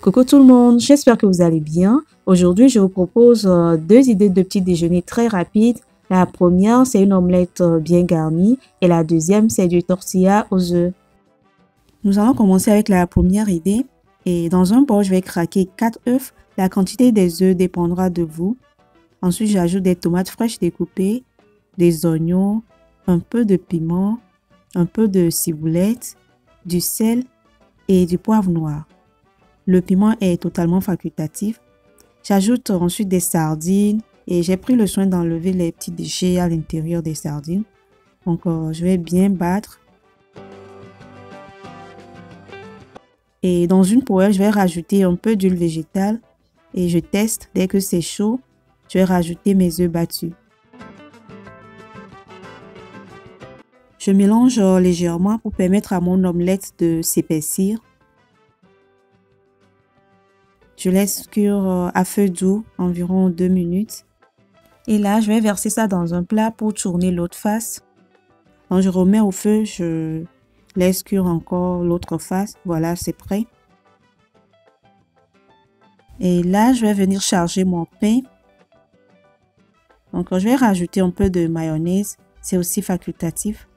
Coucou tout le monde, j'espère que vous allez bien. Aujourd'hui, je vous propose deux idées de petit déjeuner très rapides. La première, c'est une omelette bien garnie et la deuxième, c'est du tortilla aux œufs. Nous allons commencer avec la première idée. Et dans un bol, je vais craquer 4 œufs. La quantité des œufs dépendra de vous. Ensuite, j'ajoute des tomates fraîches découpées, des oignons, un peu de piment, un peu de ciboulette, du sel et du poivre noir. Le piment est totalement facultatif. J'ajoute ensuite des sardines et j'ai pris le soin d'enlever les petits déchets à l'intérieur des sardines. Donc, je vais bien battre. Et dans une poêle, je vais rajouter un peu d'huile végétale et je teste. Dès que c'est chaud, je vais rajouter mes œufs battus. Je mélange légèrement pour permettre à mon omelette de s'épaissir. Je laisse cuire à feu doux environ 2 minutes. Et là, je vais verser ça dans un plat pour tourner l'autre face. Quand je remets au feu, je laisse cuire encore l'autre face. Voilà, c'est prêt. Et là, je vais venir charger mon pain. Donc, je vais rajouter un peu de mayonnaise. C'est aussi facultatif.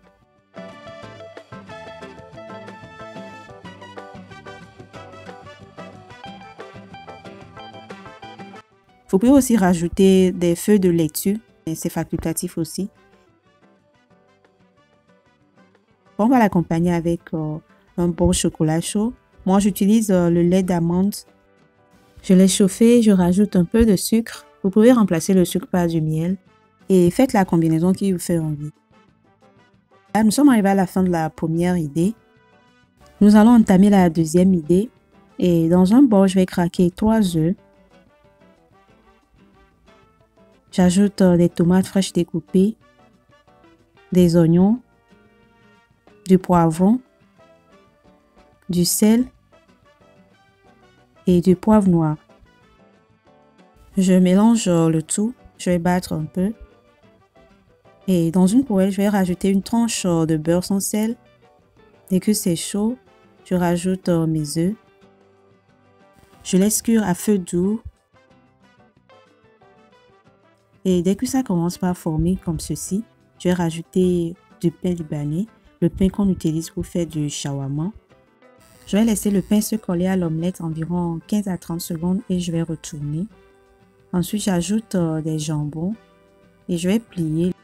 Vous pouvez aussi rajouter des feuilles de laitue, c'est facultatif aussi. On va l'accompagner avec un bon chocolat chaud. Moi, j'utilise le lait d'amande. Je l'ai chauffé, je rajoute un peu de sucre. Vous pouvez remplacer le sucre par du miel et faites la combinaison qui vous fait envie. Là, nous sommes arrivés à la fin de la première idée. Nous allons entamer la deuxième idée. Et dans un bol, je vais craquer 3 œufs. J'ajoute des tomates fraîches découpées, des oignons, du poivron, du sel et du poivre noir. Je mélange le tout, je vais battre un peu. Et dans une poêle, je vais rajouter une tranche de beurre sans sel. Dès que c'est chaud, je rajoute mes œufs. Je laisse cuire à feu doux. Et dès que ça commence par former comme ceci, je vais rajouter du pain libanais, le pain qu'on utilise pour faire du shawarma. Je vais laisser le pain se coller à l'omelette environ 15 à 30 secondes et je vais retourner. Ensuite, j'ajoute des jambons et je vais plier.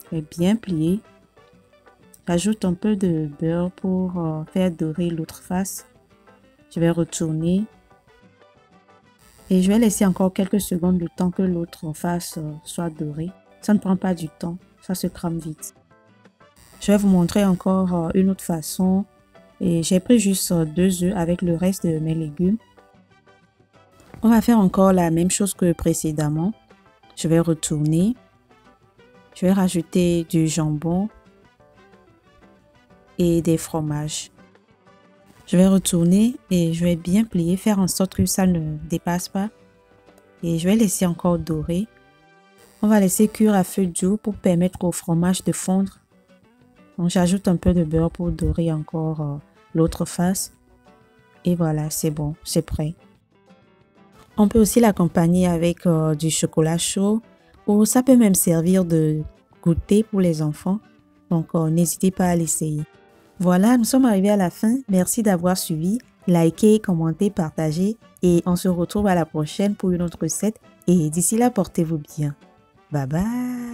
Je vais bien plier. J'ajoute un peu de beurre pour faire dorer l'autre face. Je vais retourner. Et je vais laisser encore quelques secondes le temps que l'autre face soit dorée. Ça ne prend pas du temps, ça se crame vite. Je vais vous montrer encore une autre façon. Et j'ai pris juste 2 œufs avec le reste de mes légumes. On va faire encore la même chose que précédemment. Je vais retourner. Je vais rajouter du jambon et des fromages. Je vais retourner et je vais bien plier, faire en sorte que ça ne dépasse pas. Et je vais laisser encore dorer. On va laisser cuire à feu doux pour permettre au fromage de fondre. Donc j'ajoute un peu de beurre pour dorer encore l'autre face. Et voilà, c'est bon, c'est prêt. On peut aussi l'accompagner avec du chocolat chaud ou ça peut même servir de goûter pour les enfants. Donc n'hésitez pas à l'essayer. Voilà, nous sommes arrivés à la fin. Merci d'avoir suivi. Likez, commentez, partagez et on se retrouve à la prochaine pour une autre recette. Et d'ici là, portez-vous bien. Bye bye.